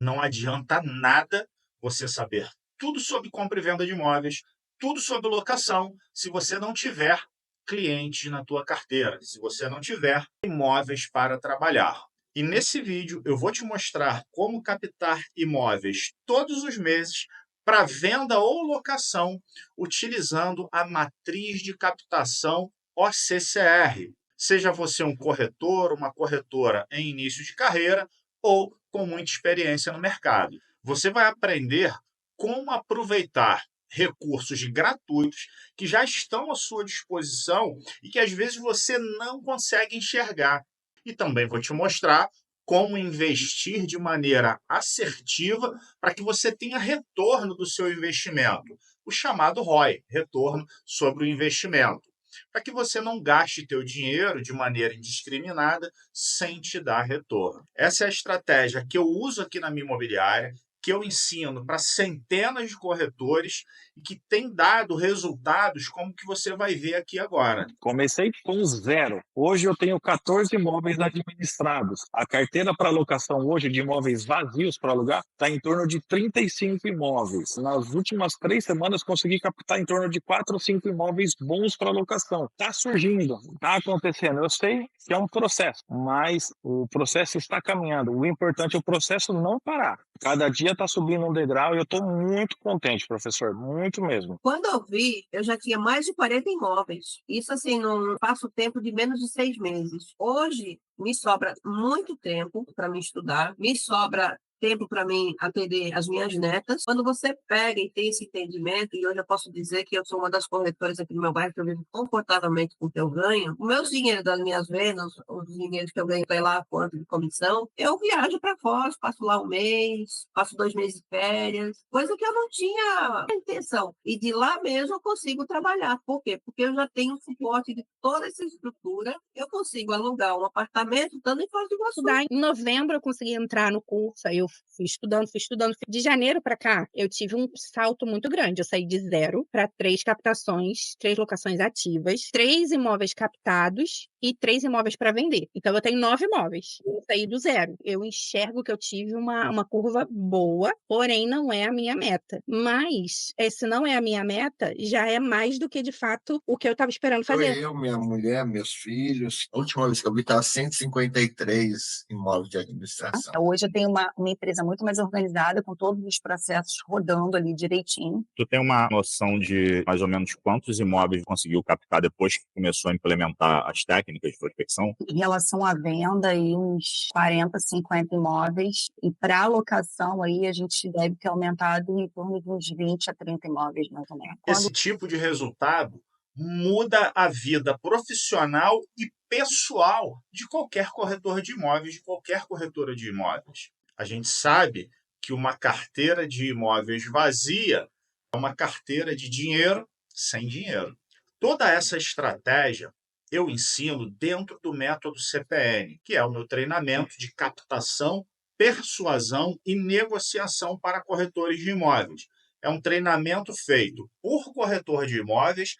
Não adianta nada você saber tudo sobre compra e venda de imóveis, tudo sobre locação, se você não tiver clientes na tua carteira, se você não tiver imóveis para trabalhar. E nesse vídeo eu vou te mostrar como captar imóveis todos os meses para venda ou locação utilizando a matriz de captação OCCR. Seja você um corretor, uma corretora em início de carreira ou com muita experiência no mercado. Você vai aprender como aproveitar recursos gratuitos que já estão à sua disposição e que às vezes você não consegue enxergar. E também vou te mostrar como investir de maneira assertiva para que você tenha retorno do seu investimento, o chamado ROI, retorno sobre o investimento, para que você não gaste teu dinheiro de maneira indiscriminada sem te dar retorno. Essa é a estratégia que eu uso aqui na minha imobiliária, que eu ensino para centenas de corretores e que tem dado resultados como que você vai ver aqui agora. Comecei com zero. Hoje eu tenho 14 imóveis administrados. A carteira para locação hoje de imóveis vazios para alugar está em torno de 35 imóveis. Nas últimas 3 semanas consegui captar em torno de 4 ou 5 imóveis bons para locação. Está surgindo, está acontecendo. Eu sei que é um processo, mas o processo está caminhando. O importante é o processo não parar. Cada dia está subindo um degrau e eu estou muito contente, professor, muito mesmo. Quando eu vi, eu já tinha mais de 40 imóveis. Isso, assim, num espaço tempo de menos de 6 meses. Hoje, me sobra muito tempo para me estudar, me sobra tempo para mim atender as minhas netas. Quando você pega e tem esse entendimento, e hoje eu posso dizer que eu sou uma das corretoras aqui no meu bairro, que eu vivo confortavelmente com o que eu ganho, o meu dinheiro das minhas vendas, os dinheiros que eu ganho sei lá quanto de comissão, eu viajo para fora, passo lá um mês, passo 2 meses de férias, coisa que eu não tinha intenção. E de lá mesmo eu consigo trabalhar. Por quê? Porque eu já tenho o suporte de toda essa estrutura, eu consigo alugar um apartamento estando em Foz do Iguaçu. Em novembro eu consegui entrar no curso, aí eu fui estudando, fui estudando. De janeiro para cá, eu tive um salto muito grande. Eu saí de 0 para 3 captações, 3 locações ativas, 3 imóveis captados e 3 imóveis para vender. Então eu tenho 9 imóveis. Eu saí do 0. Eu enxergo que eu tive uma curva boa, porém não é a minha meta. Mas, se não é a minha meta, já é mais do que de fato o que eu estava esperando fazer. Eu, minha mulher, meus filhos. A última vez que eu vi estava 153 imóveis de administração. Hoje eu tenho uma empresa muito mais organizada, com todos os processos rodando ali direitinho. Tu tem uma noção de mais ou menos quantos imóveis conseguiu captar depois que começou a implementar as técnicas de prospecção? Em relação à venda, aí uns 40, 50 imóveis. E para alocação, aí a gente deve ter aumentado em torno de uns 20 a 30 imóveis, mais ou menos. Esse tipo de resultado muda a vida profissional e pessoal de qualquer corretor de imóveis, de qualquer corretora de imóveis. A gente sabe que uma carteira de imóveis vazia é uma carteira de dinheiro sem dinheiro. Toda essa estratégia eu ensino dentro do método CPN, que é o meu treinamento de captação, persuasão e negociação para corretores de imóveis. É um treinamento feito por corretor de imóveis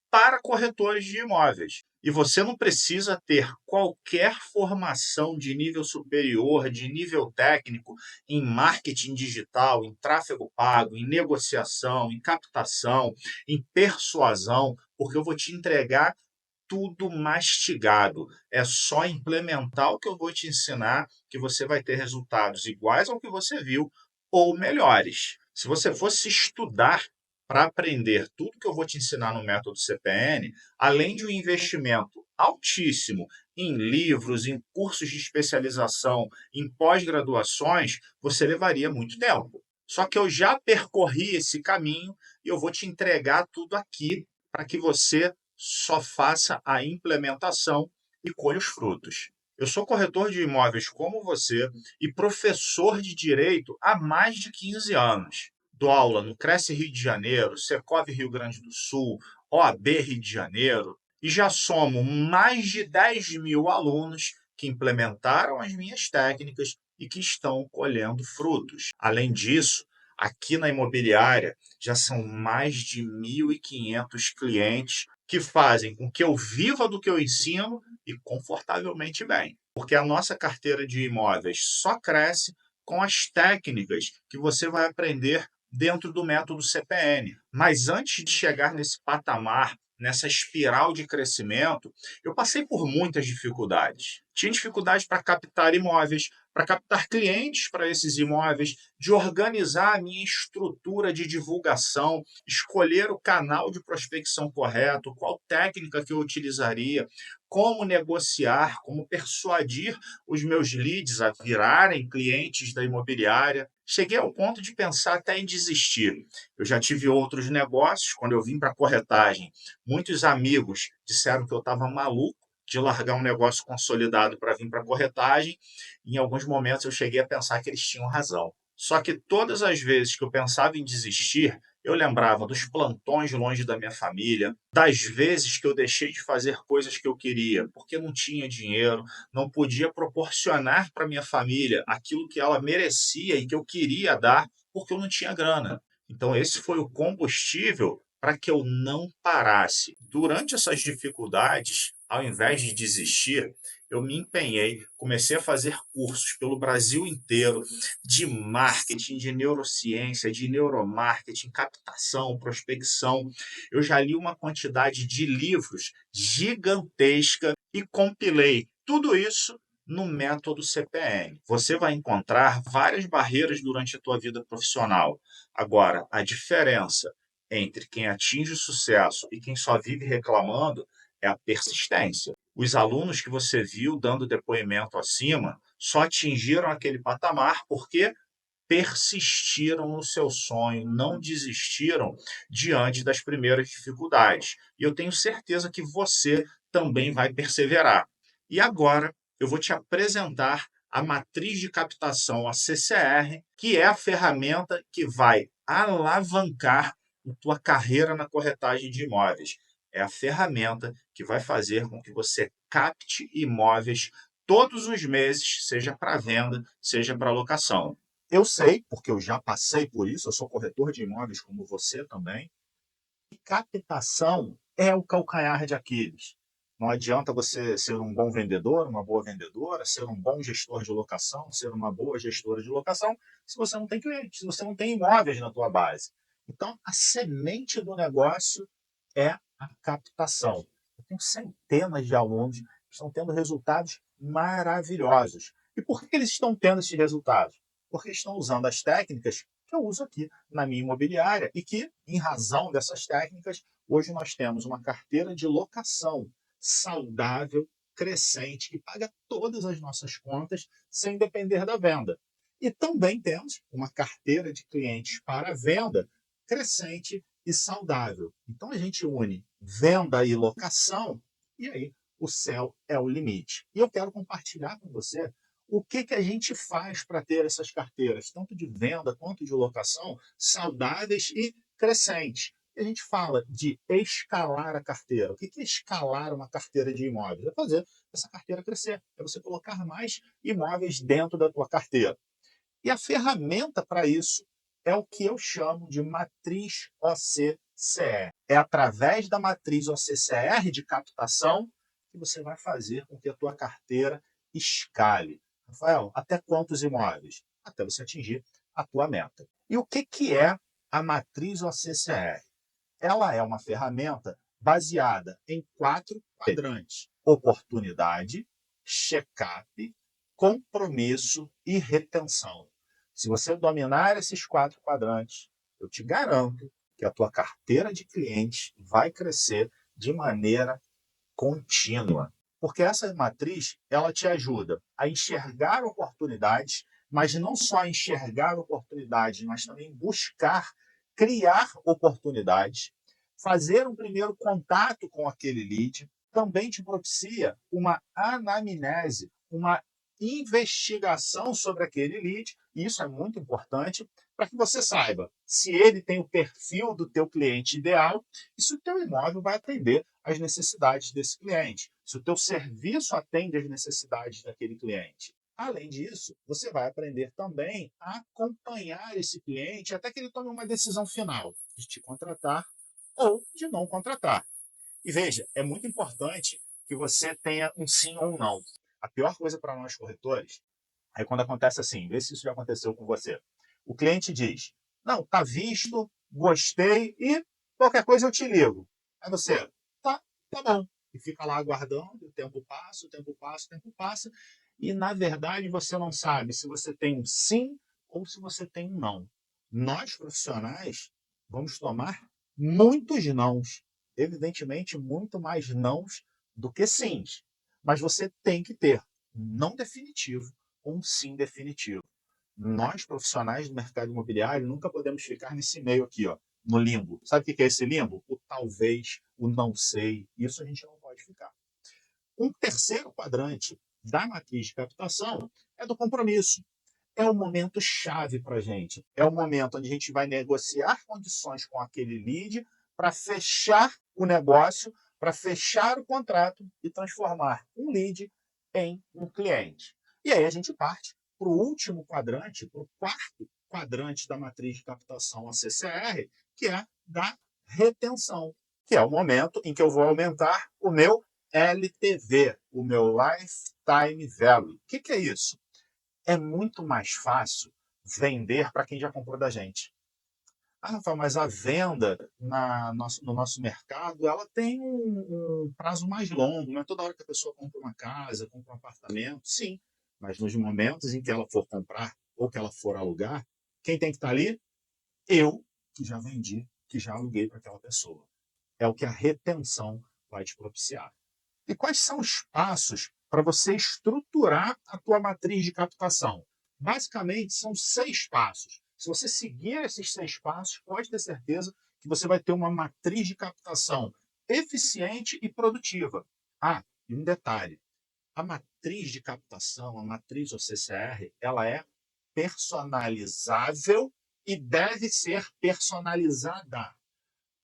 para corretores de imóveis. E você não precisa ter qualquer formação de nível superior, de nível técnico em marketing digital, em tráfego pago, em negociação, em captação, em persuasão, porque eu vou te entregar tudo mastigado. É só implementar o que eu vou te ensinar que você vai ter resultados iguais ao que você viu ou melhores. Se você fosse estudar para aprender tudo que eu vou te ensinar no método CPN, além de um investimento altíssimo em livros, em cursos de especialização, em pós-graduações, você levaria muito tempo. Só que eu já percorri esse caminho e eu vou te entregar tudo aqui para que você só faça a implementação e colha os frutos. Eu sou corretor de imóveis como você e professor de direito há mais de 15 anos. Dou aula no Cresce Rio de Janeiro, Secov Rio Grande do Sul, OAB Rio de Janeiro e já somo mais de 10 mil alunos que implementaram as minhas técnicas e que estão colhendo frutos. Além disso, aqui na imobiliária já são mais de 1.500 clientes que fazem com que eu viva do que eu ensino e confortavelmente bem. Porque a nossa carteira de imóveis só cresce com as técnicas que você vai aprender dentro do método CPN. Mas antes de chegar nesse patamar, nessa espiral de crescimento, eu passei por muitas dificuldades. Tinha dificuldade para captar imóveis, para captar clientes para esses imóveis, de organizar a minha estrutura de divulgação, escolher o canal de prospecção correto, qual técnica que eu utilizaria, como negociar, como persuadir os meus leads a virarem clientes da imobiliária. Cheguei ao ponto de pensar até em desistir. Eu já tive outros negócios, quando eu vim para a corretagem, muitos amigos disseram que eu estava maluco de largar um negócio consolidado para vir para a corretagem. Em alguns momentos eu cheguei a pensar que eles tinham razão. Só que todas as vezes que eu pensava em desistir, eu lembrava dos plantões longe da minha família, das vezes que eu deixei de fazer coisas que eu queria, porque não tinha dinheiro, não podia proporcionar para minha família aquilo que ela merecia e que eu queria dar, porque eu não tinha grana. Então, esse foi o combustível para que eu não parasse. Durante essas dificuldades, ao invés de desistir, eu me empenhei, comecei a fazer cursos pelo Brasil inteiro de marketing, de neurociência, de neuromarketing, captação, prospecção. Eu já li uma quantidade de livros gigantesca e compilei tudo isso no método CPN. Você vai encontrar várias barreiras durante a tua vida profissional. Agora, a diferença entre quem atinge o sucesso e quem só vive reclamando é a persistência. Os alunos que você viu dando depoimento acima só atingiram aquele patamar porque persistiram no seu sonho, não desistiram diante das primeiras dificuldades. E eu tenho certeza que você também vai perseverar. E agora eu vou te apresentar a matriz de captação, a CCR, que é a ferramenta que vai alavancar a tua carreira na corretagem de imóveis. É a ferramenta que vai fazer com que você capte imóveis todos os meses, seja para venda, seja para locação. Eu sei, porque eu já passei por isso, eu sou corretor de imóveis como você também, e captação é o calcanhar de Aquiles. Não adianta você ser um bom vendedor, uma boa vendedora, ser um bom gestor de locação, ser uma boa gestora de locação, se você não tem clientes, se você não tem imóveis na tua base. Então, a semente do negócio é a captação. Eu tenho centenas de alunos que estão tendo resultados maravilhosos. E por que eles estão tendo esses resultados? Porque estão usando as técnicas que eu uso aqui na minha imobiliária e que, em razão dessas técnicas, hoje nós temos uma carteira de locação saudável, crescente, que paga todas as nossas contas sem depender da venda. E também temos uma carteira de clientes para venda crescente e saudável. Então a gente une venda e locação e aí o céu é o limite. E eu quero compartilhar com você o que a gente faz para ter essas carteiras, tanto de venda quanto de locação, saudáveis e crescentes. E a gente fala de escalar a carteira. O que é escalar uma carteira de imóveis? É fazer essa carteira crescer, é você colocar mais imóveis dentro da tua carteira. E a ferramenta para isso é o que eu chamo de matriz OCCR. É através da matriz OCCR de captação que você vai fazer com que a tua carteira escale. Rafael, até quantos imóveis? Até você atingir a tua meta. E o que é a matriz OCCR? Ela é uma ferramenta baseada em 4 quadrantes: oportunidade, check-up, compromisso e retenção. Se você dominar esses 4 quadrantes, eu te garanto que a tua carteira de clientes vai crescer de maneira contínua. Porque essa matriz, ela te ajuda a enxergar oportunidades, mas não só enxergar oportunidades, mas também buscar criar oportunidades, fazer um primeiro contato com aquele lead, também te propicia uma anamnese, uma investigação sobre aquele lead, e isso é muito importante para que você saiba se ele tem o perfil do teu cliente ideal e se o teu imóvel vai atender às necessidades desse cliente, se o teu serviço atende às necessidades daquele cliente. Além disso, você vai aprender também a acompanhar esse cliente até que ele tome uma decisão final de te contratar ou de não contratar. E veja, é muito importante que você tenha um sim ou um não. A pior coisa para nós corretores Aí quando acontece assim, vê se isso já aconteceu com você. O cliente diz, não, tá visto, gostei e qualquer coisa eu te ligo. Aí você, tá bom. E fica lá aguardando, o tempo passa, o tempo passa, o tempo passa. E na verdade você não sabe se você tem um sim ou se você tem um não. Nós profissionais vamos tomar muitos nãos. Evidentemente, muito mais nãos do que sims. Mas você tem que ter um não definitivo ou um sim definitivo. Nós, profissionais do mercado imobiliário, nunca podemos ficar nesse meio aqui, ó, no limbo. Sabe o que é esse limbo? O talvez, o não sei. Isso a gente não pode ficar. Um terceiro quadrante da matriz de captação é do compromisso. É o momento chave para a gente. É o momento onde a gente vai negociar condições com aquele lead para fechar o negócio, para fechar o contrato e transformar um lead em um cliente. E aí a gente parte para o último quadrante, para o quarto quadrante da matriz de captação, a CCR, que é da retenção, que é o momento em que eu vou aumentar o meu LTV, o meu Lifetime Value. O que é isso? É muito mais fácil vender para quem já comprou da gente. Ah, Rafael, mas a venda no nosso mercado ela tem um prazo mais longo. Não é toda hora que a pessoa compra uma casa, compra um apartamento. Sim, mas nos momentos em que ela for comprar ou que ela for alugar, quem tem que estar ali? Eu, que já vendi, que já aluguei para aquela pessoa. É o que a retenção vai te propiciar. E quais são os passos para você estruturar a tua matriz de captação? Basicamente, são 6 passos. Se você seguir esses 6 passos, pode ter certeza que você vai ter uma matriz de captação eficiente e produtiva. Ah, e um detalhe. A matriz de captação, a matriz OCCR, ela é personalizável e deve ser personalizada.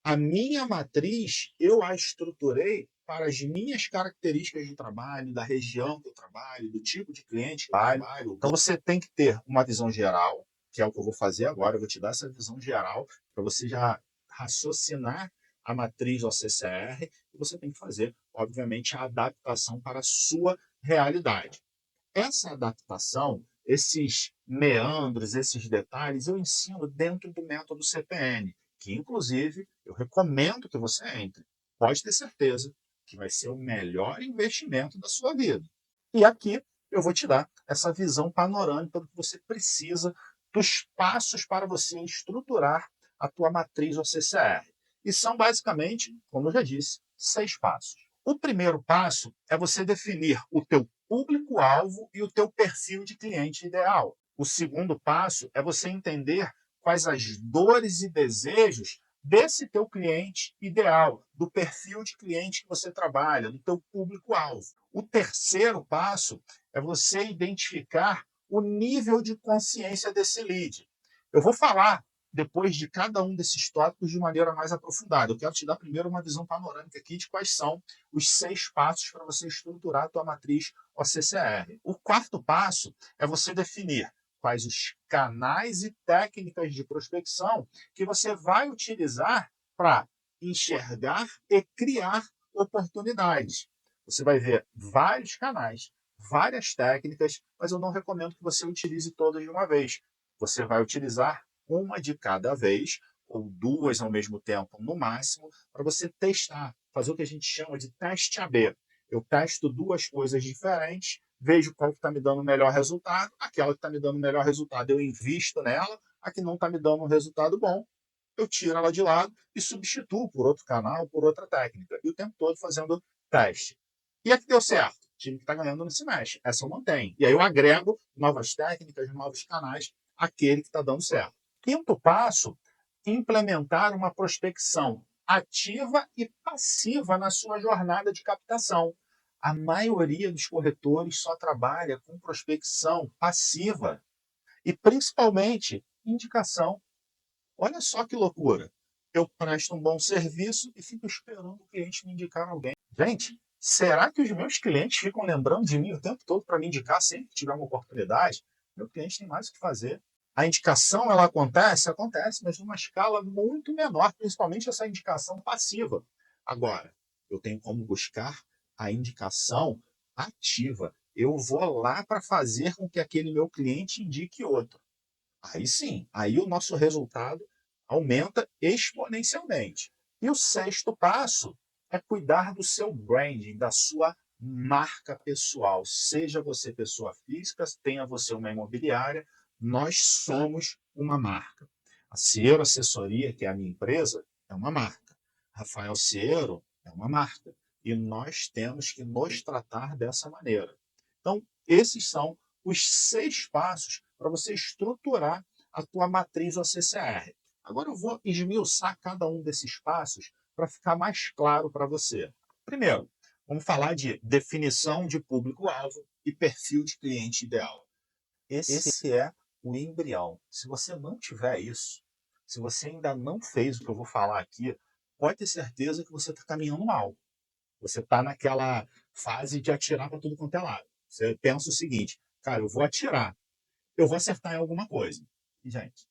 A minha matriz, eu a estruturei para as minhas características de trabalho, da região que eu trabalho, do tipo de cliente que eu trabalho. Então, você tem que ter uma visão geral, que é o que eu vou fazer agora. Eu vou te dar essa visão geral para você já raciocinar a matriz do CCR e você tem que fazer, obviamente, a adaptação para a sua realidade. Essa adaptação, esses meandros, esses detalhes, eu ensino dentro do método CPN, que, inclusive, eu recomendo que você entre. Pode ter certeza que vai ser o melhor investimento da sua vida. E aqui eu vou te dar essa visão panorâmica do que você precisa, dos passos para você estruturar a tua matriz OCCR. E são basicamente, como eu já disse, 6 passos. O primeiro passo é você definir o teu público-alvo e o teu perfil de cliente ideal. O segundo passo é você entender quais as dores e desejos desse teu cliente ideal, do perfil de cliente que você trabalha, do teu público-alvo. O terceiro passo é você identificar o nível de consciência desse lead. Eu vou falar depois de cada um desses tópicos de maneira mais aprofundada. Eu quero te dar primeiro uma visão panorâmica aqui de quais são os 6 passos para você estruturar a tua matriz OCCR. O quarto passo é você definir quais os canais e técnicas de prospecção que você vai utilizar para enxergar e criar oportunidades. Você vai ver vários canais, várias técnicas, mas eu não recomendo que você utilize todas de uma vez. Você vai utilizar uma de cada vez, ou 2 ao mesmo tempo, no máximo, para você testar, fazer o que a gente chama de teste AB. Eu testo 2 coisas diferentes, vejo qual que está me dando o melhor resultado, aquela que está me dando o melhor resultado eu invisto nela, a que não está me dando um resultado bom, eu tiro ela de lado e substituo por outro canal, por outra técnica. E o tempo todo fazendo teste. E a que deu certo? O time que está ganhando não se mexe. Essa eu mantenho. E aí eu agrego novas técnicas, novos canais, àquele que está dando certo. Quinto passo, implementar uma prospecção ativa e passiva na sua jornada de captação. A maioria dos corretores só trabalha com prospecção passiva e, principalmente, indicação. Olha só que loucura. Eu presto um bom serviço e fico esperando o cliente me indicar alguém. Gente, será que os meus clientes ficam lembrando de mim o tempo todo para me indicar sempre que tiver uma oportunidade? Meu cliente tem mais o que fazer. A indicação, ela acontece? Acontece, mas numa escala muito menor, principalmente essa indicação passiva. Agora, eu tenho como buscar a indicação ativa. eu vou lá para fazer com que aquele meu cliente indique outro. Aí sim, aí o nosso resultado aumenta exponencialmente. E o sexto passo é cuidar do seu branding, da sua marca pessoal. Seja você pessoa física, tenha você uma imobiliária, nós somos uma marca. A Ciero Assessoria, que é a minha empresa, é uma marca. Rafael Ciero é uma marca. E nós temos que nos tratar dessa maneira. Então, esses são os 6 passos para você estruturar a tua matriz OCCR. Agora eu vou esmiuçar cada um desses passos para ficar mais claro para você. Primeiro, vamos falar de definição de público-alvo e perfil de cliente ideal. Esse é o embrião. Se você não tiver isso, se você ainda não fez o que eu vou falar aqui, pode ter certeza que você está caminhando mal. Você está naquela fase de atirar para tudo quanto é lado. Você pensa o seguinte, cara, eu vou atirar, eu vou acertar em alguma coisa. E, gente,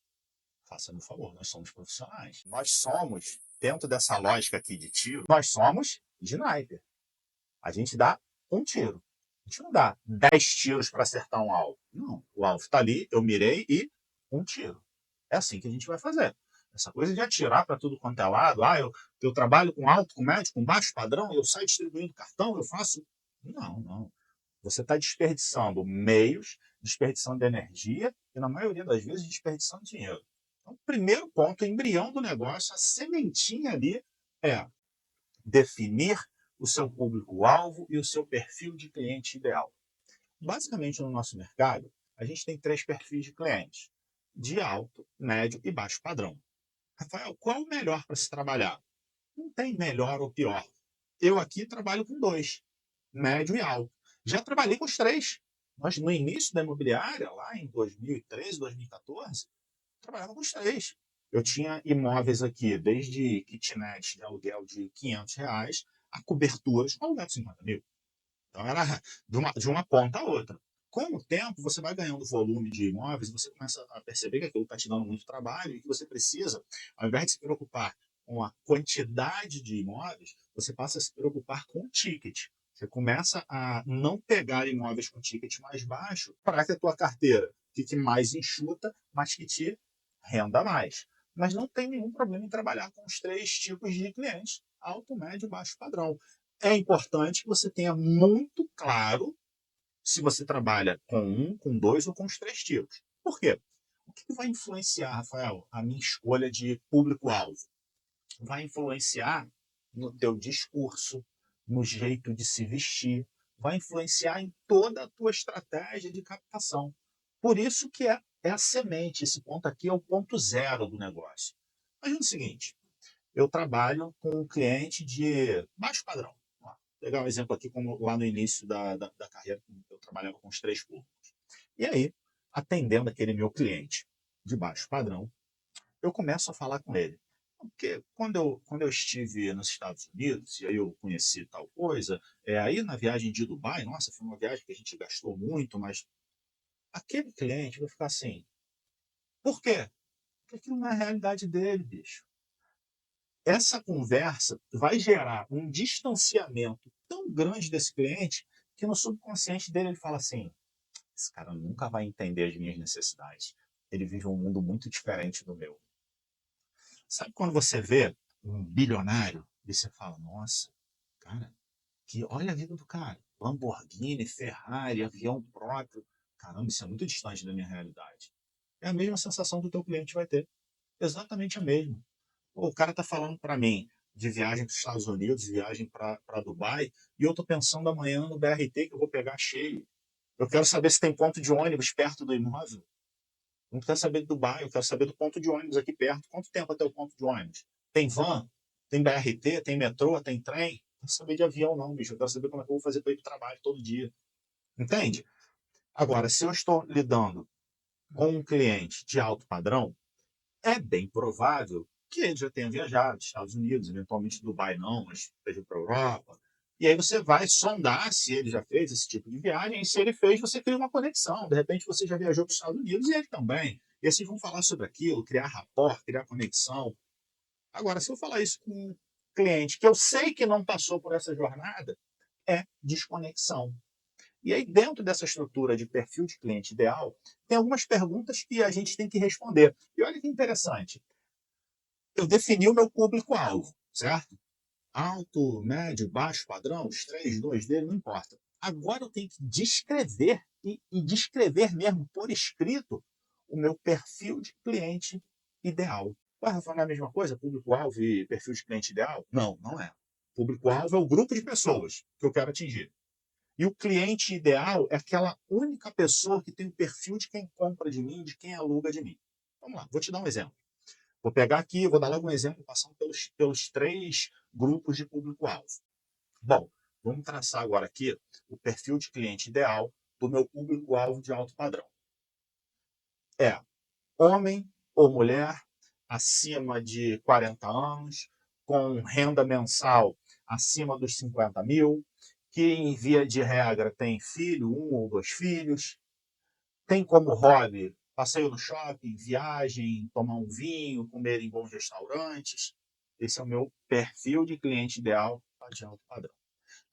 faça-me um favor, nós somos profissionais. Nós somos, dentro dessa lógica aqui de tiro, nós somos sniper. A gente dá um tiro. A gente não dá 10 tiros para acertar um alvo. Não, o alvo está ali, eu mirei e um tiro. É assim que a gente vai fazer. Essa coisa de atirar para tudo quanto é lado, eu trabalho com alto, com médio, com baixo padrão, eu saio distribuindo cartão, eu faço... Não, não. Você está desperdiçando meios, desperdiçando energia e, na maioria das vezes, desperdiçando dinheiro. Então, o primeiro ponto, o embrião do negócio, a sementinha ali é definir o seu público-alvo e o seu perfil de cliente ideal. Basicamente, no nosso mercado, a gente tem 3 perfis de clientes, de alto, médio e baixo padrão. Rafael, qual o melhor para se trabalhar? Não tem melhor ou pior. Eu aqui trabalho com 2, médio e alto. Já trabalhei com os 3. Nós, no início da imobiliária, lá em 2013, 2014, trabalhava com os 3. Eu tinha imóveis aqui, desde kitnet de aluguel de R$ 500 a coberturas com aluguel de 50 mil. Então, era de uma ponta a outra. Com o tempo, você vai ganhando volume de imóveis, você começa a perceber que aquilo está te dando muito trabalho e que você precisa, ao invés de se preocupar com a quantidade de imóveis, você passa a se preocupar com o ticket. Você começa a não pegar imóveis com ticket mais baixo para que a tua carteira fique mais enxuta, mas que te renda mais. Mas não tem nenhum problema em trabalhar com os 3 tipos de clientes, alto, médio e baixo padrão. É importante que você tenha muito claro se você trabalha com 1, com 2 ou com os 3 tipos. Por quê? O que vai influenciar, Rafael, a minha escolha de público-alvo? Vai influenciar no teu discurso, no jeito de se vestir, vai influenciar em toda a tua estratégia de captação. Por isso que é a semente, esse ponto aqui é o ponto zero do negócio. Imagina o seguinte, eu trabalho com um cliente de baixo padrão. Vou pegar um exemplo aqui, como lá no início da carreira, eu trabalhava com os 3 públicos. E aí, atendendo aquele meu cliente de baixo padrão, eu começo a falar com ele. Porque quando eu estive nos Estados Unidos, e aí eu conheci tal coisa, aí na viagem de Dubai, nossa, foi uma viagem que a gente gastou muito, mas aquele cliente vai ficar assim, por quê? Porque aquilo não é a realidade dele, bicho. Essa conversa vai gerar um distanciamento tão grande desse cliente que no subconsciente dele ele fala assim, esse cara nunca vai entender as minhas necessidades. Ele vive um mundo muito diferente do meu. Sabe quando você vê um bilionário e você fala, nossa, cara, olha a vida do cara. Lamborghini, Ferrari, avião próprio. Caramba, isso é muito distante da minha realidade. É a mesma sensação que o teu cliente vai ter. Exatamente a mesma. Pô, o cara está falando para mim de viagem para os Estados Unidos, viagem para Dubai, e eu estou pensando amanhã no BRT que eu vou pegar cheio. Eu quero saber se tem ponto de ônibus perto do imóvel. Não quero saber do bairro, eu quero saber do ponto de ônibus aqui perto. Quanto tempo até o ponto de ônibus? Tem van? Tem BRT? Tem metrô? Tem trem? Não quero saber de avião não, bicho. Eu quero saber como é que eu vou fazer para ir para o trabalho todo dia. Entende? Agora, se eu estou lidando com um cliente de alto padrão, é bem provável que ele já tenha viajado dos Estados Unidos, eventualmente Dubai não, mas seja para a Europa. E aí você vai sondar se ele já fez esse tipo de viagem, e se ele fez, você cria uma conexão. De repente você já viajou para os Estados Unidos e ele também. E aí vocês vão falar sobre aquilo, criar rapport, criar conexão. Agora, se eu falar isso com um cliente que eu sei que não passou por essa jornada, é desconexão. E aí, dentro dessa estrutura de perfil de cliente ideal, tem algumas perguntas que a gente tem que responder. E olha que interessante. Eu defini o meu público-alvo, certo? Alto, médio, baixo, padrão, os 3, 2 dele, não importa. Agora eu tenho que descrever, e descrever mesmo por escrito, o meu perfil de cliente ideal. Vai, Rafa, não é a mesma coisa? Público-alvo e perfil de cliente ideal? Não, não é. Público-alvo é o grupo de pessoas que eu quero atingir. E o cliente ideal é aquela única pessoa que tem o perfil de quem compra de mim, de quem aluga de mim. Vamos lá, vou te dar um exemplo. Vou pegar aqui, vou dar logo um exemplo, passando pelos 3 grupos de público-alvo. Bom, vamos traçar agora aqui o perfil de cliente ideal do meu público-alvo de alto padrão. É homem ou mulher acima de 40 anos, com renda mensal acima dos 50 mil, que em via de regra tem filho, 1 ou 2 filhos, tem como hobby passeio no shopping, viagem, tomar um vinho, comer em bons restaurantes. Esse é o meu perfil de cliente ideal de alto padrão.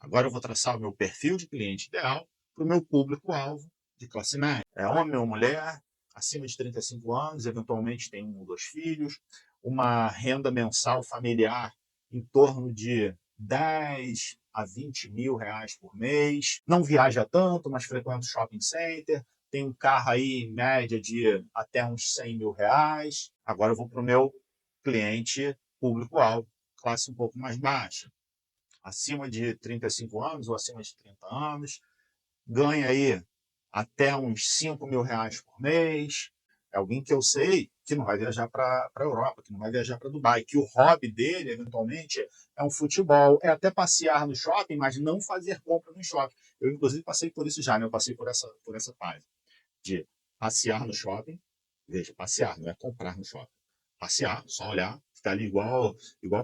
Agora eu vou traçar o meu perfil de cliente ideal para o meu público-alvo de classe média. É homem ou mulher, acima de 35 anos, eventualmente tem 1 ou 2 filhos, uma renda mensal familiar em torno de 10 a 20 mil reais por mês, não viaja tanto, mas frequenta o shopping center, tem um carro aí em média de até uns 100 mil reais. Agora eu vou para o meu cliente público-alvo, classe um pouco mais baixa, acima de 35 anos ou acima de 30 anos, ganha aí até uns 5 mil reais por mês. É alguém que eu sei que não vai viajar para a Europa, que não vai viajar para Dubai, que o hobby dele, eventualmente, é um futebol, é até passear no shopping, mas não fazer compra no shopping. Eu, inclusive, passei por isso já, né? Eu passei por essa fase de passear no shopping. Veja, passear, não é comprar no shopping. Passear, só olhar, ficar ali igual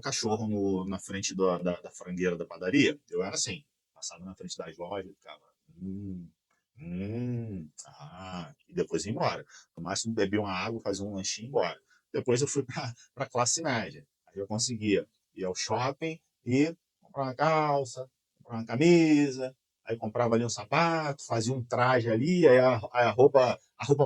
cachorro na frente da frangueira da padaria. Eu era assim, passava na frente das lojas, ficava. E depois ia embora. No máximo bebia uma água, fazia um lanchinho e ia embora. Depois eu fui para a classe média. Aí eu conseguia ir ao shopping e comprar uma calça, comprar uma camisa, aí comprava ali um sapato, fazia um traje ali, aí a roupa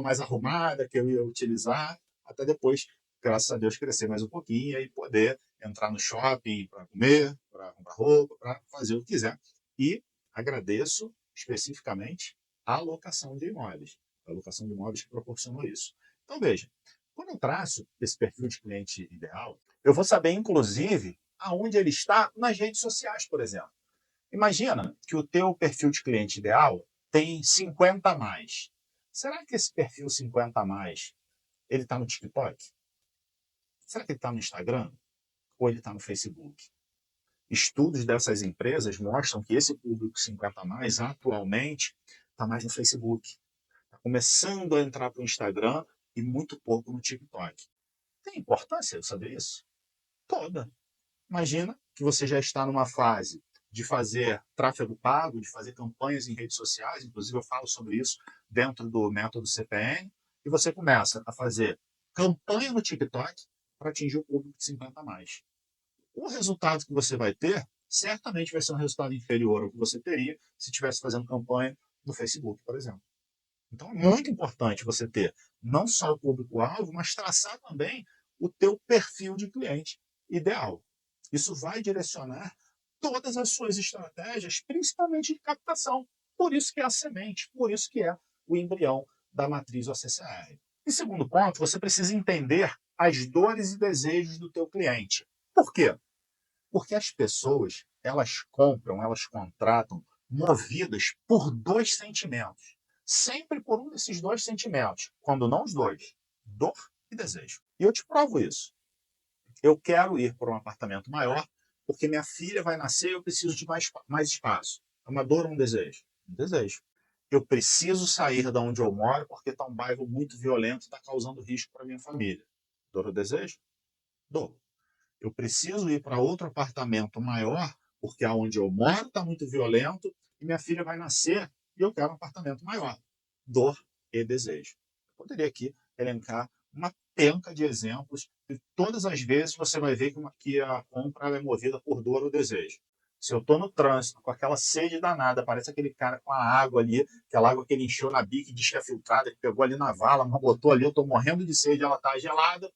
mais arrumada que eu ia utilizar, até depois, graças a Deus, crescer mais um pouquinho e aí poder entrar no shopping para comer, para comprar roupa, para fazer o que quiser. E agradeço especificamente a locação de imóveis. A locação de imóveis que proporcionou isso. Então, veja, quando eu traço esse perfil de cliente ideal, eu vou saber, inclusive, aonde ele está nas redes sociais, por exemplo. Imagina que o teu perfil de cliente ideal tem 50 a mais. Será que esse perfil 50 a mais, ele está no TikTok? Será que ele está no Instagram? Ou ele está no Facebook? Estudos dessas empresas mostram que esse público 50 a mais, atualmente, está mais no Facebook. Está começando a entrar para o Instagram e muito pouco no TikTok. Tem importância eu saber isso? Toda. Imagina que você já está numa fase de fazer tráfego pago, de fazer campanhas em redes sociais, inclusive eu falo sobre isso dentro do método CPN, e você começa a fazer campanha no TikTok para atingir o público de 50 a mais. O resultado que você vai ter certamente vai ser um resultado inferior ao que você teria se estivesse fazendo campanha no Facebook, por exemplo. Então é muito importante você ter não só o público-alvo, mas traçar também o teu perfil de cliente ideal. Isso vai direcionar todas as suas estratégias, principalmente de captação. Por isso que é a semente, por isso que é o embrião da matriz OCCR. Em segundo ponto, você precisa entender as dores e desejos do teu cliente. Por quê? Porque as pessoas, elas compram, elas contratam movidas por 2 sentimentos. Sempre por um desses 2 sentimentos, quando não os 2, dor e desejo. E eu te provo isso. Eu quero ir para um apartamento maior porque minha filha vai nascer e eu preciso de mais espaço. É uma dor ou um desejo? Um desejo. Eu preciso sair de onde eu moro porque está um bairro muito violento e está causando risco para minha família. Dor ou desejo? Dor. Eu preciso ir para outro apartamento maior porque aonde eu moro está muito violento e minha filha vai nascer e eu quero um apartamento maior. Dor e desejo. Eu poderia aqui elencar uma penca de exemplos e todas as vezes você vai ver que a compra é movida por dor ou desejo. Se eu estou no trânsito com aquela sede danada, parece aquele cara com a água ali, aquela água que ele encheu na bica e diz que é filtrada, que pegou ali na vala, mas botou ali, eu estou morrendo de sede, ela está gelada,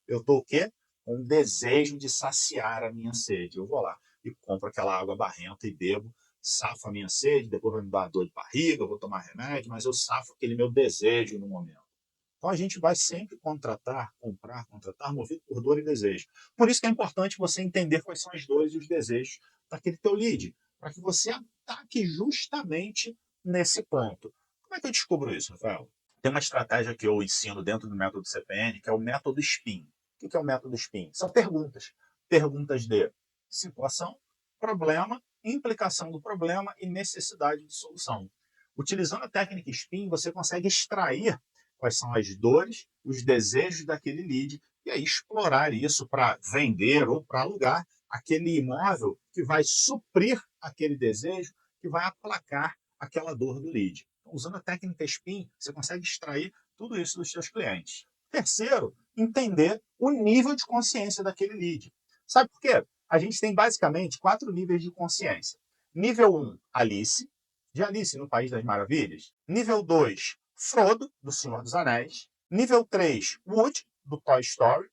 eu estou o quê? Com um desejo de saciar a minha sede. Eu vou lá e compro aquela água barrenta e bebo, safo a minha sede, depois vai me dar dor de barriga, eu vou tomar remédio, mas eu safo aquele meu desejo no momento. Então a gente vai sempre contratar, movido por dor e desejo. Por isso que é importante você entender quais são as dores e os desejos daquele teu lead, para que você ataque justamente nesse ponto. Como é que eu descubro isso, Rafael? Tem uma estratégia que eu ensino dentro do método CPN, que é o método SPIN. O que é o método SPIN? São perguntas. Perguntas de situação, problema, implicação do problema e necessidade de solução. Utilizando a técnica SPIN, você consegue extrair quais são as dores, os desejos daquele lead, e aí explorar isso para vender ou para alugar aquele imóvel que vai suprir aquele desejo, que vai aplacar aquela dor do lead. Então, usando a técnica SPIN, você consegue extrair tudo isso dos seus clientes. Terceiro, entender o nível de consciência daquele lead. Sabe por quê? A gente tem basicamente 4 níveis de consciência. Nível 1, Alice, de Alice no País das Maravilhas. Nível 2, Frodo, do Senhor dos Anéis. Nível 3, Woody, do Toy Story.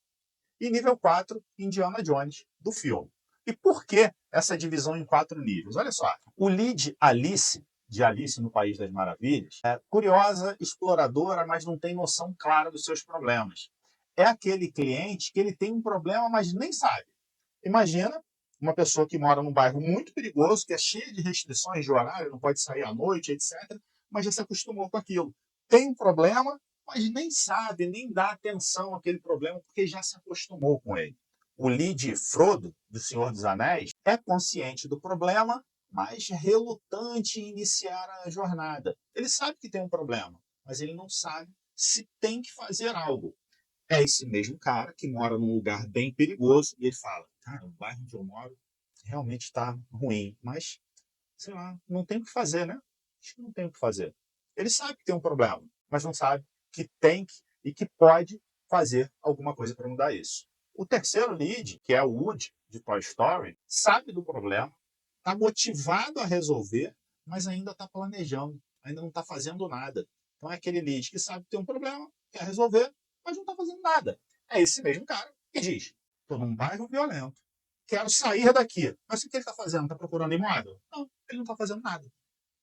E nível 4, Indiana Jones, do filme. E por que essa divisão em 4 níveis? Olha só, o lead Alice, de Alice no País das Maravilhas, é curiosa, exploradora, mas não tem noção clara dos seus problemas. É aquele cliente que ele tem um problema, mas nem sabe. Imagina uma pessoa que mora num bairro muito perigoso, que é cheio de restrições de horário, não pode sair à noite, etc., mas já se acostumou com aquilo. Tem um problema, mas nem sabe, nem dá atenção àquele problema, porque já se acostumou com ele. O lead Frodo, do Senhor dos Anéis, é consciente do problema, mas relutante em iniciar a jornada. Ele sabe que tem um problema, mas ele não sabe se tem que fazer algo. É esse mesmo cara que mora num lugar bem perigoso e ele fala, cara, o bairro onde eu moro realmente está ruim, mas, sei lá, não tem o que fazer, né? Acho que não tem o que fazer. Ele sabe que tem um problema, mas não sabe que tem e que pode fazer alguma coisa para mudar isso. O terceiro lead, que é o Woody, de Toy Story, sabe do problema, está motivado a resolver, mas ainda está planejando, ainda não está fazendo nada. Então é aquele lead que sabe que tem um problema, quer resolver, mas não está fazendo nada. É esse mesmo cara que diz, estou num bairro violento, quero sair daqui. Mas o que ele está fazendo? Está procurando imóvel? Não, ele não está fazendo nada.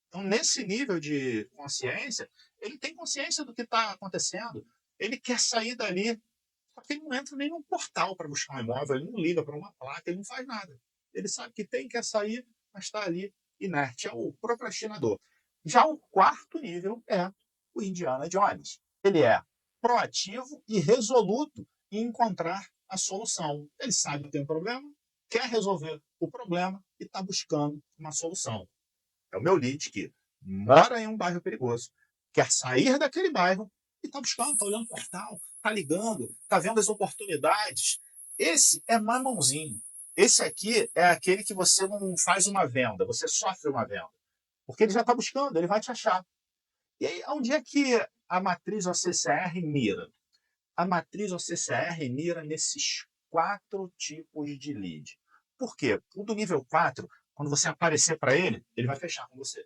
Então, nesse nível de consciência, ele tem consciência do que está acontecendo, ele quer sair dali, só que ele não entra nem num portal para buscar um imóvel, ele não liga para uma placa, ele não faz nada. Ele sabe que tem, quer sair, mas está ali inerte, é o procrastinador. Já o quarto nível é o Indiana Jones. Ele é proativo e resoluto em encontrar a solução. Ele sabe que tem um problema, quer resolver o problema e está buscando uma solução. É o meu lead que mora em um bairro perigoso, quer sair daquele bairro e está buscando, está olhando o portal, está ligando, está vendo as oportunidades. Esse é mamãozinho. Esse aqui é aquele que você não faz uma venda, você sofre uma venda. Porque ele já está buscando, ele vai te achar. E aí, onde é que a matriz OCCR mira? A matriz OCCR mira nesses 4 tipos de lead. Por quê? O do nível 4, quando você aparecer para ele, ele vai fechar com você.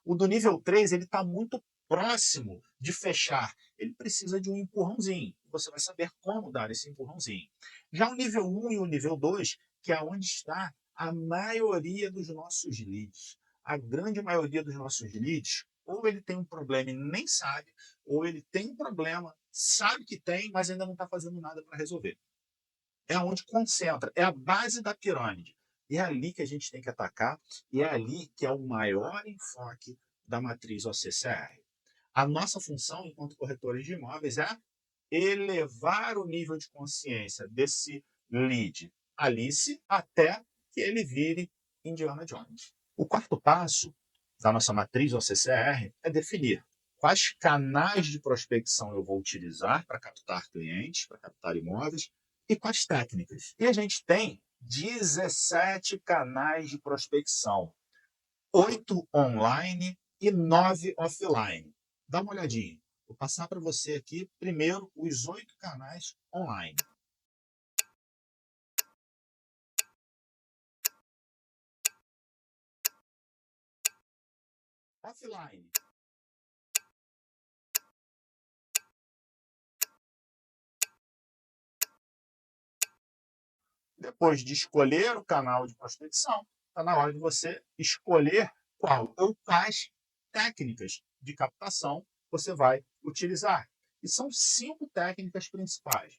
O do nível 3, ele está muito próximo de fechar. Ele precisa de um empurrãozinho. Você vai saber como dar esse empurrãozinho. Já o nível 1 e o nível 2, que é onde está a maioria dos nossos leads. A grande maioria dos nossos leads, ou ele tem um problema e nem sabe, ou ele tem um problema, sabe que tem, mas ainda não está fazendo nada para resolver. É onde concentra, é a base da pirâmide. E é ali que a gente tem que atacar, e é ali que é o maior enfoque da matriz OCCR. A nossa função, enquanto corretores de imóveis, é elevar o nível de consciência desse lead Alice até que ele vire Indiana Jones. O quarto passo da nossa matriz OCCR é definir quais canais de prospecção eu vou utilizar para captar clientes, para captar imóveis, e quais técnicas. E a gente tem 17 canais de prospecção, 8 online e 9 offline. Dá uma olhadinha. Vou passar para você aqui, primeiro, os 8 canais online. offline. Depois de escolher o canal de prospecção, está na hora de você escolher qual ou quais técnicas de captação você vai utilizar. E são 5 técnicas principais.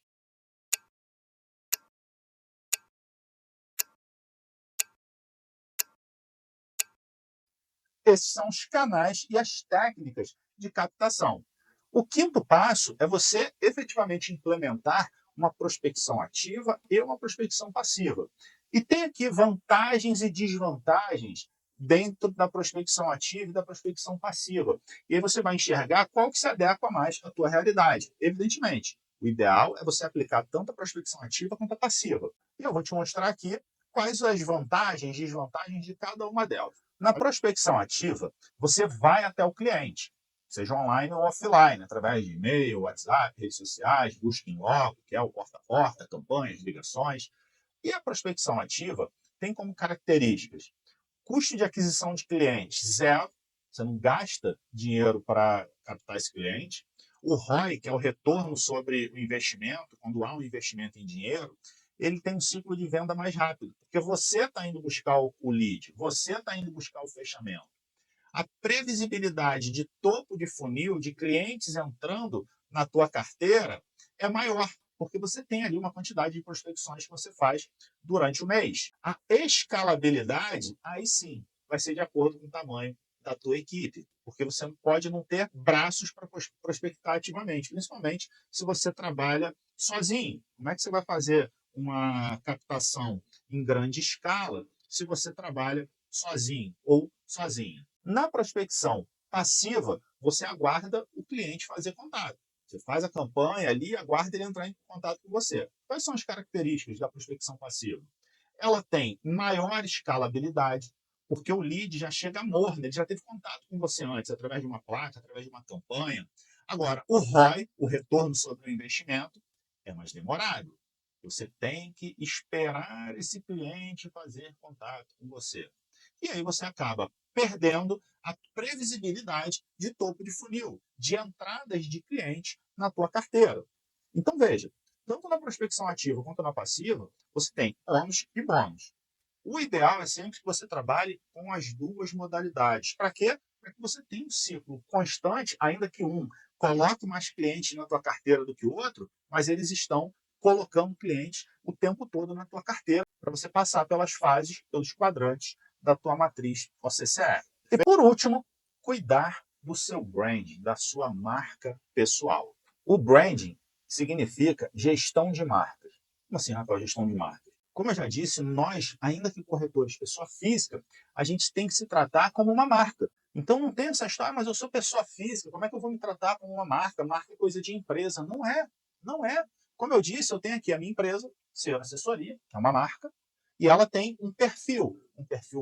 Esses são os canais e as técnicas de captação. O quinto passo é você efetivamente implementar uma prospecção ativa e uma prospecção passiva. E tem aqui vantagens e desvantagens dentro da prospecção ativa e da prospecção passiva. E aí você vai enxergar qual que se adequa mais à tua realidade. Evidentemente, o ideal é você aplicar tanto a prospecção ativa quanto a passiva. E eu vou te mostrar aqui quais as vantagens e desvantagens de cada uma delas. Na prospecção ativa, você vai até o cliente, seja online ou offline, através de e-mail, WhatsApp, redes sociais, busca em loco, que é o porta a porta, campanhas, ligações. E a prospecção ativa tem como características custo de aquisição de clientes zero, você não gasta dinheiro para captar esse cliente. O ROI, que é o retorno sobre o investimento, quando há um investimento em dinheiro, ele tem um ciclo de venda mais rápido, porque você está indo buscar o lead, você está indo buscar o fechamento. A previsibilidade de topo de funil, de clientes entrando na tua carteira, é maior, porque você tem ali uma quantidade de prospecções que você faz durante o mês. A escalabilidade, aí sim, vai ser de acordo com o tamanho da tua equipe, porque você pode não ter braços para prospectar ativamente, principalmente se você trabalha sozinho. Como é que você vai fazer uma captação em grande escala se você trabalha sozinho ou sozinha? Na prospecção passiva, você aguarda o cliente fazer contato. Você faz a campanha ali e aguarda ele entrar em contato com você. Quais são as características da prospecção passiva? Ela tem maior escalabilidade, porque o lead já chega morno, ele já teve contato com você antes, através de uma placa, através de uma campanha. Agora, o ROI, o retorno sobre o investimento, é mais demorado. Você tem que esperar esse cliente fazer contato com você. E aí você acaba perdendo a previsibilidade de topo de funil, de entradas de cliente na tua carteira. Então veja, tanto na prospecção ativa quanto na passiva, você tem ônus e bônus. O ideal é sempre que você trabalhe com as duas modalidades. Para quê? Para que você tenha um ciclo constante, ainda que um coloque mais clientes na tua carteira do que o outro, mas eles estão colocando clientes o tempo todo na tua carteira, para você passar pelas fases, pelos quadrantes da tua matriz OCCR. E por último, cuidar do seu branding, da sua marca pessoal. O branding significa gestão de marcas. Como assim, Rafael, gestão de marcas? Como eu já disse, nós, ainda que corretores, pessoa física, a gente tem que se tratar como uma marca. Então não tem essa história, mas eu sou pessoa física, como é que eu vou me tratar como uma marca? Marca é coisa de empresa. Não é, não é. Como eu disse, eu tenho aqui a minha empresa, Senhor Assessoria, que é uma marca, e ela tem um perfil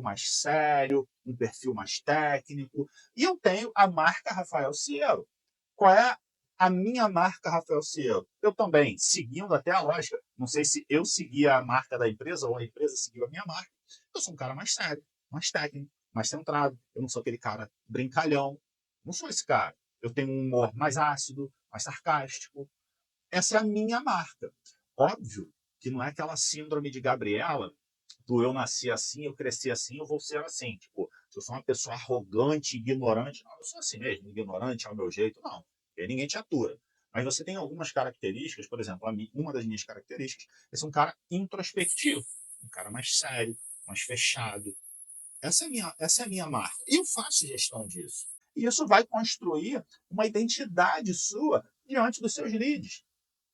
mais sério, um perfil mais técnico, e eu tenho a marca Rafael Ciero. Qual é a minha marca Rafael Ciero? Eu também, seguindo até a lógica, não sei se eu seguia a marca da empresa ou a empresa seguiu a minha marca, eu sou um cara mais sério, mais técnico, mais centrado, eu não sou aquele cara brincalhão, não sou esse cara. Eu tenho um humor mais ácido, mais sarcástico. Essa é a minha marca. Óbvio que não é aquela síndrome de Gabriela do eu nasci assim, eu cresci assim, eu vou ser assim. Tipo, se eu sou uma pessoa arrogante, ignorante, não, eu sou assim mesmo, ignorante ao meu jeito, não. Porque ninguém te atura. Mas você tem algumas características, por exemplo, uma das minhas características é ser um cara introspectivo, um cara mais sério, mais fechado. Essa é a minha marca. E eu faço gestão disso. E isso vai construir uma identidade sua diante dos seus leads.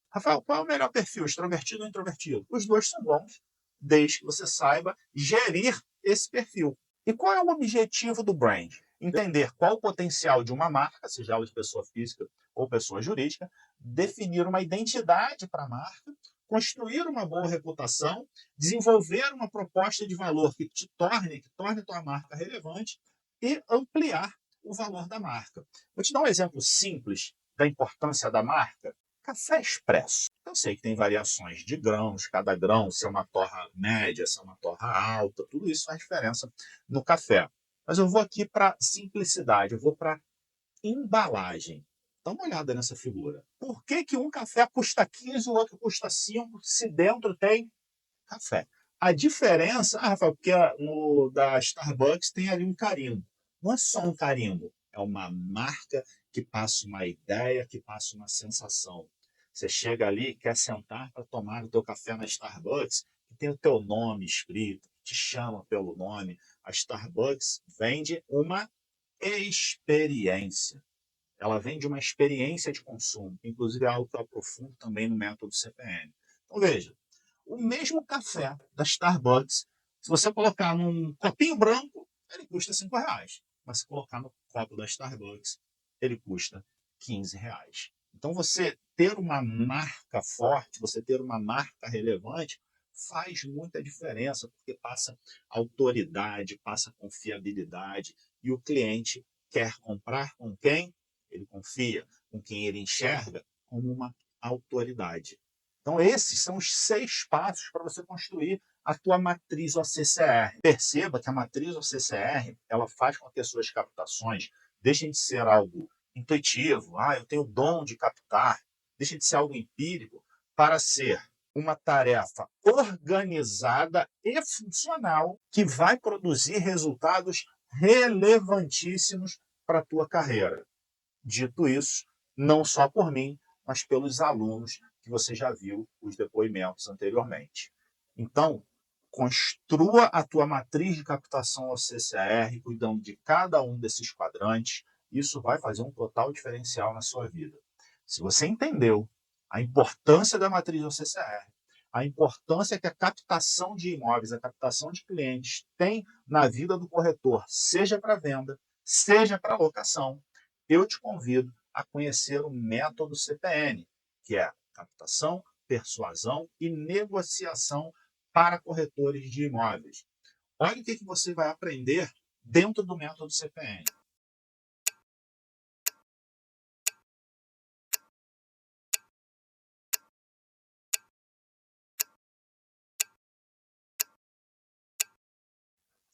Rafael, qual é o melhor perfil, extrovertido ou introvertido? Os dois são bons, desde que você saiba gerir esse perfil. E qual é o objetivo do brand? Entender qual o potencial de uma marca, seja ela de pessoa física ou pessoa jurídica, definir uma identidade para a marca, construir uma boa reputação, desenvolver uma proposta de valor que torne a tua marca relevante e ampliar o valor da marca. Vou te dar um exemplo simples da importância da marca. Café expresso. Eu sei que tem variações de grãos, cada grão, se é uma torra média, se é uma torra alta, tudo isso faz diferença no café. Mas eu vou aqui para simplicidade, eu vou para embalagem. Dá uma olhada nessa figura. Por que que um café custa 15 e o outro custa 5 se dentro tem café? A diferença, Rafael, porque no da Starbucks tem ali um carimbo. Não é só um carimbo, é uma marca que passa uma ideia, que passa uma sensação. Você chega ali, quer sentar para tomar o teu café na Starbucks, e tem o teu nome escrito, te chama pelo nome. A Starbucks vende uma experiência. Ela vende uma experiência de consumo, que inclusive é algo que eu aprofundo também no método CPN. Então veja, o mesmo café da Starbucks, se você colocar num copinho branco, ele custa R$ 5. Mas se colocar no copo da Starbucks, ele custa R$ 15. Então você ter uma marca forte, você ter uma marca relevante, faz muita diferença, porque passa autoridade, passa confiabilidade, e o cliente quer comprar com quem ele confia, com quem ele enxerga como uma autoridade. Então, esses são os 6 passos para você construir a tua matriz OCCR. Perceba que a matriz OCCR, ela faz com que as suas captações deixem de ser algo intuitivo, eu tenho o dom de captar, deixem de ser algo empírico, para ser uma tarefa organizada e funcional que vai produzir resultados relevantíssimos para a tua carreira. Dito isso, não só por mim, mas pelos alunos que você já viu os depoimentos anteriormente. Então, construa a tua matriz de captação ao CCR, cuidando de cada um desses quadrantes. Isso vai fazer um total diferencial na sua vida. Se você entendeu a importância da matriz ao CCR, a importância que a captação de imóveis, a captação de clientes tem na vida do corretor, seja para venda, seja para locação, eu te convido a conhecer o método CPN, que é captação, persuasão e negociação para corretores de imóveis. Olha o que você vai aprender dentro do método CPN.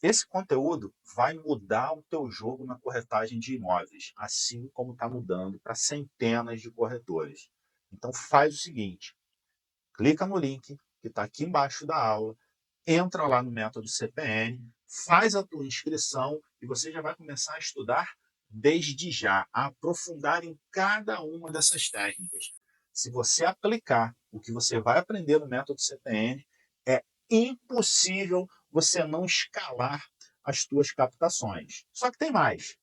Esse conteúdo vai mudar o teu jogo na corretagem de imóveis, assim como está mudando para centenas de corretores. Então faz o seguinte, clica no link que está aqui embaixo da aula, entra lá no método CPN, faz a tua inscrição e você já vai começar a estudar desde já, a aprofundar em cada uma dessas técnicas. Se você aplicar o que você vai aprender no método CPN, é impossível você não escalar as tuas captações. Só que tem mais.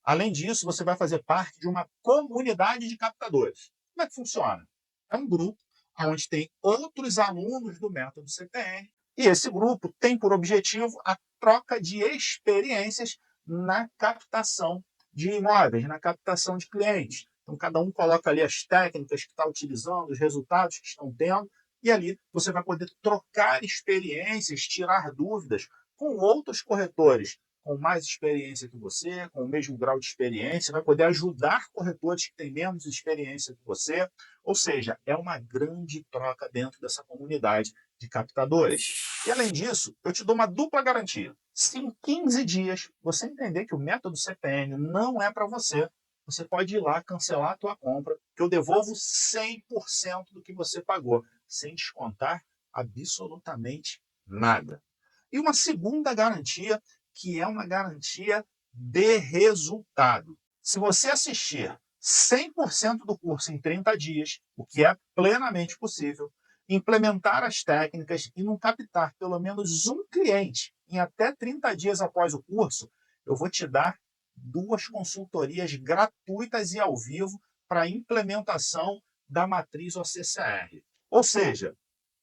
Além disso, você vai fazer parte de uma comunidade de captadores. Como é que funciona? É um grupo onde tem outros alunos do método CPN e esse grupo tem por objetivo a troca de experiências na captação de imóveis, na captação de clientes. Então, cada um coloca ali as técnicas que está utilizando, os resultados que estão tendo, e ali você vai poder trocar experiências, tirar dúvidas com outros corretores com mais experiência que você, com o mesmo grau de experiência, vai poder ajudar corretores que têm menos experiência que você. Ou seja, é uma grande troca dentro dessa comunidade de captadores. E além disso, eu te dou uma dupla garantia. Se em 15 dias você entender que o método CPN não é para você, você pode ir lá cancelar a tua compra, que eu devolvo 100% do que você pagou, sem descontar absolutamente nada. E uma segunda garantia, que é uma garantia de resultado. Se você assistir 100% do curso em 30 dias, o que é plenamente possível, implementar as técnicas e não captar pelo menos um cliente em até 30 dias após o curso, eu vou te dar 2 consultorias gratuitas e ao vivo para a implementação da matriz OCCR. Ou seja,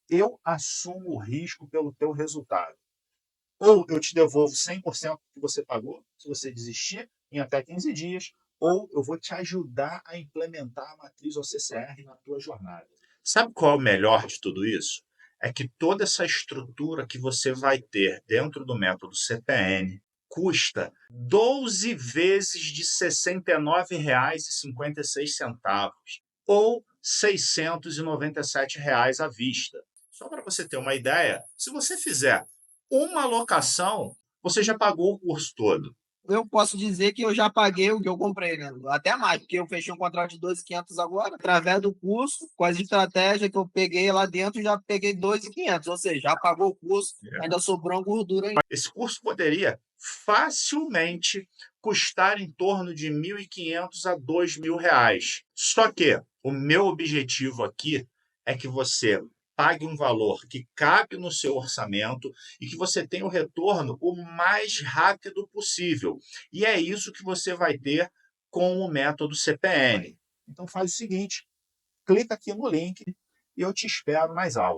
eu assumo o risco pelo teu resultado. Ou eu te devolvo 100% do que você pagou, se você desistir, em até 15 dias, ou eu vou te ajudar a implementar a matriz OCCR na tua jornada. Sabe qual é o melhor de tudo isso? é que toda essa estrutura que você vai ter dentro do método CPN custa 12 vezes de R$ 69,56 ou R$ 697 à vista. Só para você ter uma ideia, se você fizer uma locação, você já pagou o curso todo. Eu posso dizer que eu já paguei o que eu comprei, né? Até mais, porque eu fechei um contrato de 12.500 agora, através do curso, com as estratégias que eu peguei lá dentro, já peguei 2.500, ou seja, já pagou o curso, ainda sobrou uma gordura ainda. Esse curso poderia facilmente custar em torno de R$ 1.500 a R$ 2.000. Só que o meu objetivo aqui é que você pague um valor que cabe no seu orçamento e que você tenha o retorno o mais rápido possível. E é isso que você vai ter com o método CPN. Então faz o seguinte, clica aqui no link e eu te espero nas aulas.